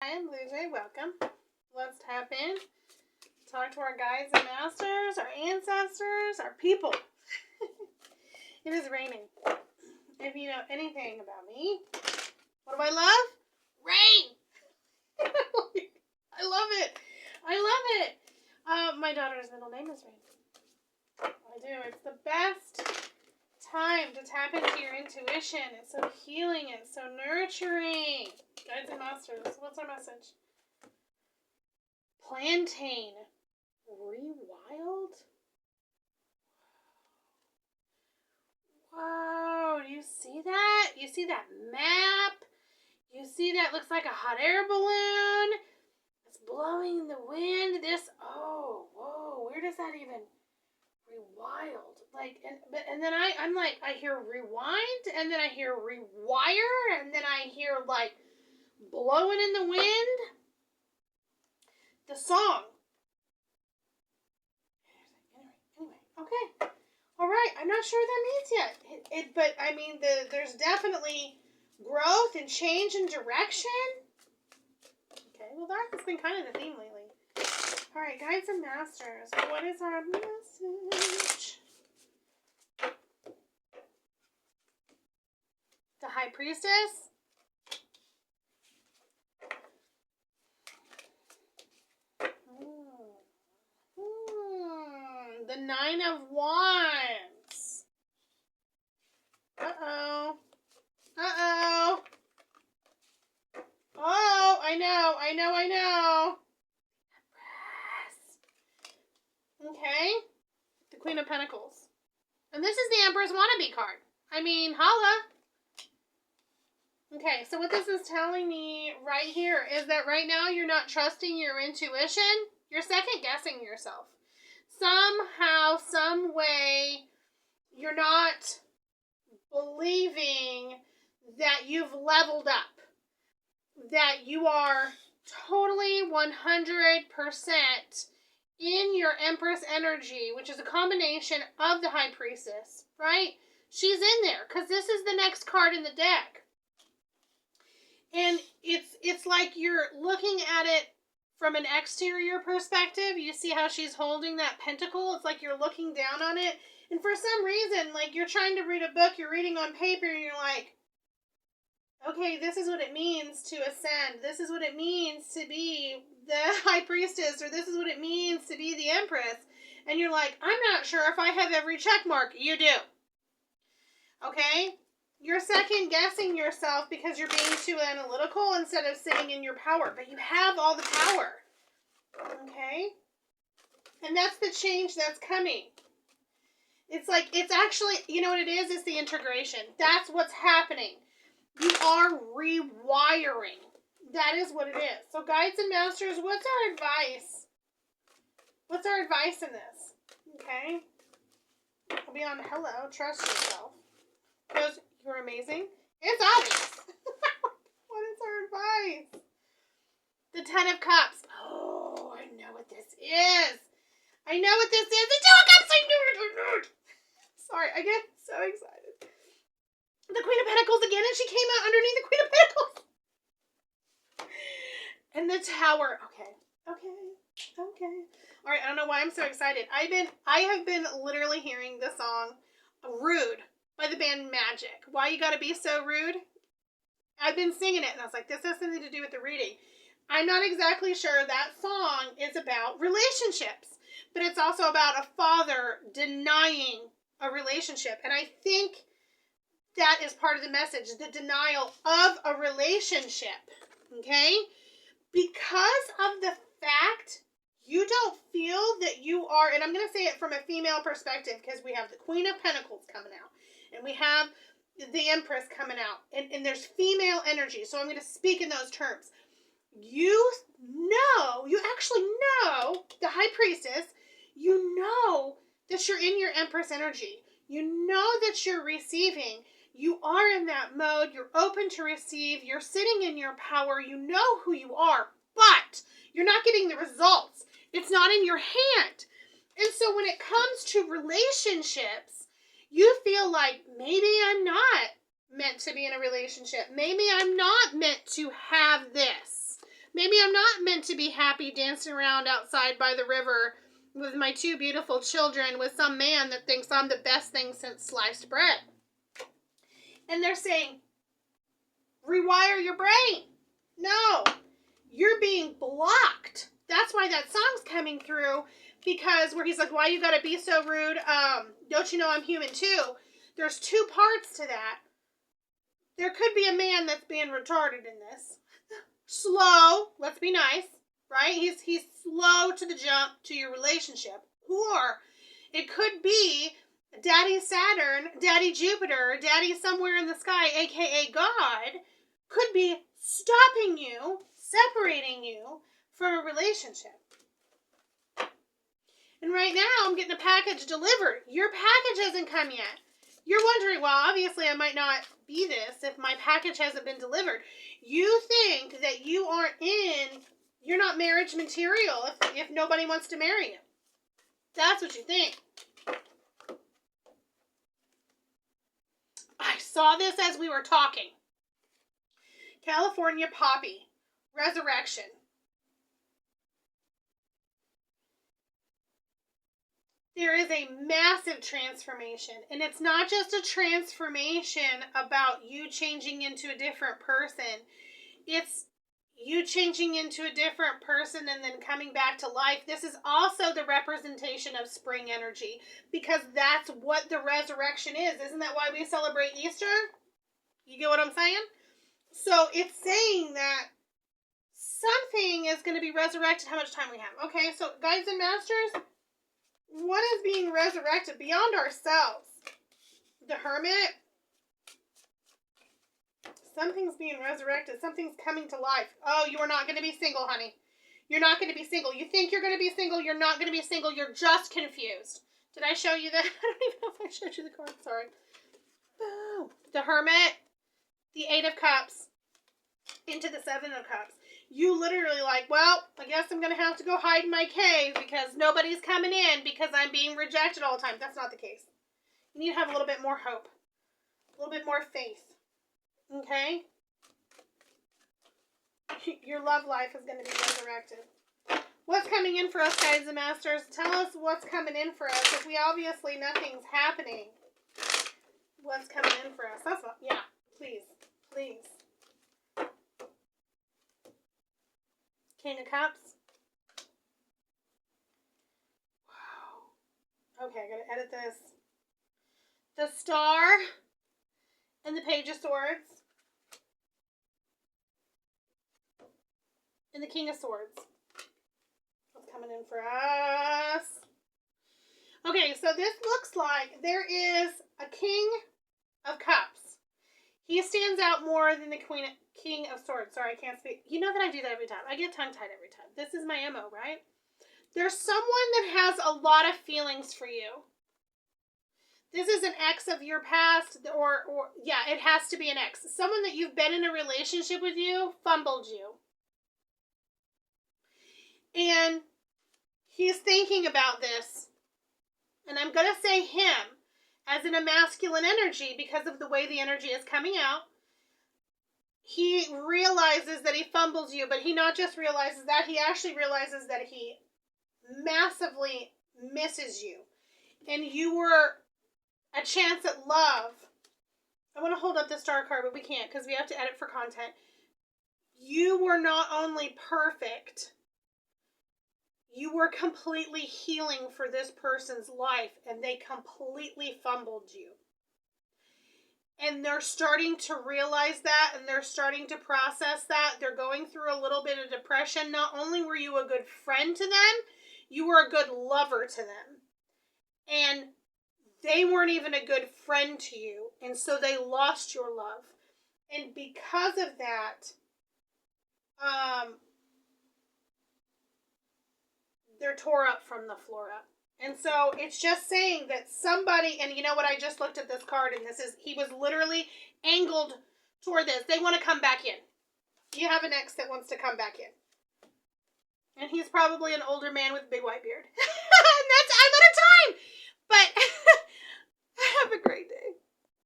Hi, I'm Blue Jay. Welcome. Let's tap in. Talk to our guides and masters, our ancestors, our people. It is raining. If you know anything about me, what do I love? Rain! I love it. I love it. My daughter's middle name is Rain. I do. It's the best time to tap into your intuition. It's so healing. It's so nurturing. Guides and masters, what's our message? Plantain. Rewild? Whoa, do you see that? You see that map? You see that looks like a hot air balloon? It's blowing in the wind. Whoa, where does that even... Rewild. And then I'm like, I hear rewind, and then I hear rewire, and then I hear, like, blowing in the wind. The song. Anyway, okay. All right, I'm not sure what that means yet. But I mean, there's definitely growth and change and direction. Okay, well, that's been kind of the theme lately. All right, guides and masters, what is our message? The High Priestess. The Nine of Wands. Uh-oh. Oh, I know. Okay. The Queen of Pentacles. And this is the Empress Wannabe card. I mean, holla. Okay, so what this is telling me right here is that right now you're not trusting your intuition. You're second guessing yourself. Somehow, some way, you're not believing that you've leveled up. That you are totally 100% in your Empress energy, which is a combination of the High Priestess, right? She's in there, because this is the next card in the deck. And it's like you're looking at it from an exterior perspective. You see how she's holding that pentacle? It's like you're looking down on it. And for some reason, like you're trying to read a book, you're reading on paper, and you're like, okay, this is what it means to ascend. This is what it means to be the High Priestess, or this is what it means to be the Empress. And you're like, I'm not sure if I have every check mark. You do. Okay? You're second guessing yourself because you're being too analytical instead of sitting in your power. But you have all the power. Okay? And that's the change that's coming. It's like, it's actually, you know what it is? It's the integration. That's what's happening. You are rewiring. That is what it is. So guides and masters, what's our advice? What's our advice in this? Okay? I'll be on hello. Trust yourself. Because you're amazing. It's obvious. What is our advice? The Ten of Cups. Oh, I know what this is. The Two of Cups. I knew it. Sorry, I get so excited. The Queen of Pentacles again, and she came out underneath the Queen of Pentacles. And the Tower. Okay. All right, I don't know why I'm so excited. I have been literally hearing the song Rude by the band Magic. Why You Gotta Be So Rude? I've been singing it, and I was like, this has something to do with the reading. I'm not exactly sure that song is about relationships, but it's also about a father denying a relationship. And I think that is part of the message, the denial of a relationship, okay? Because of the fact you don't feel that you are, and I'm going to say it from a female perspective because we have the Queen of Pentacles coming out, and we have the Empress coming out, and there's female energy, so I'm going to speak in those terms. You actually know, the High Priestess, you know that you're in your Empress energy. You know that you're receiving. You are in that mode. You're open to receive. You're sitting in your power. You know who you are, but you're not getting the results. It's not in your hand. And so when it comes to relationships, you feel like maybe I'm not meant to be in a relationship. Maybe I'm not meant to have this. Maybe I'm not meant to be happy dancing around outside by the river with my 2 beautiful children with some man that thinks I'm the best thing since sliced bread. And they're saying, rewire your brain. No, you're being blocked. That's why that song's coming through, because where he's like, why you gotta be so rude? Don't you know I'm human too? There's 2 parts to that. There could be a man that's being retarded in this. Slow, let's be nice, right? He's slow to the jump to your relationship. Or it could be Daddy Saturn, Daddy Jupiter, Daddy somewhere in the sky, aka God, could be stopping you, separating you from a relationship. And right now, I'm getting a package delivered. Your package hasn't come yet. You're wondering, well, obviously I might not be this if my package hasn't been delivered. You think that you're not marriage material if nobody wants to marry you. That's what you think. I saw this as we were talking. California Poppy, Resurrection. There is a massive transformation, and it's not just a transformation about you changing into a different person. It's you changing into a different person and then coming back to life. This is also the representation of spring energy, because that's what the resurrection is. Isn't that why we celebrate Easter? You get what I'm saying? So it's saying that something is going to be resurrected. How much time we have? Okay, so guides and masters, what is being resurrected beyond ourselves? The Hermit. Something's being resurrected. Something's coming to life. Oh, you are not going to be single, honey. You're not going to be single. You think you're going to be single. You're not going to be single. You're just confused. Did I show you that? I don't even know if I showed you the card. Sorry. Boom. The Hermit. The 8 of Cups. Into the 7 of Cups. You literally like, well, I guess I'm going to have to go hide in my cave because nobody's coming in because I'm being rejected all the time. That's not the case. You need to have a little bit more hope. A little bit more faith. Okay? Your love life is going to be resurrected. What's coming in for us, guides and masters? Tell us what's coming in for us. If we obviously nothing's happening, what's coming in for us? That's what, yeah, please, please. King of Cups. Wow. Okay, I gotta edit this. The Star and the Page of Swords. And the King of Swords. What's coming in for us? Okay, so this looks like there is a King of Cups. He stands out more than the King of Swords. Sorry, I can't speak. You know that I do that every time. I get tongue-tied every time. This is my MO, right? There's someone that has a lot of feelings for you. This is an ex of your past, or yeah, it has to be an ex. Someone that you've been in a relationship with you, fumbled you. And he's thinking about this. And I'm going to say him as in a masculine energy because of the way the energy is coming out. He realizes that he fumbles you, but he not just realizes that, he actually realizes that he massively misses you. And you were a chance at love. I want to hold up the Star card, but we can't because we have to edit for content. You were not only perfect, you were completely healing for this person's life, and they completely fumbled you. And they're starting to realize that, and they're starting to process that. They're going through a little bit of depression. Not only were you a good friend to them, you were a good lover to them. And they weren't even a good friend to you, and so they lost your love. And because of that, they're tore up from the floor up. And so it's just saying that somebody, and you know what, I just looked at this card, and this is, he was literally angled toward this. They want to come back in. You have an ex that wants to come back in. And he's probably an older man with a big white beard. And I'm out of time. But have a great day.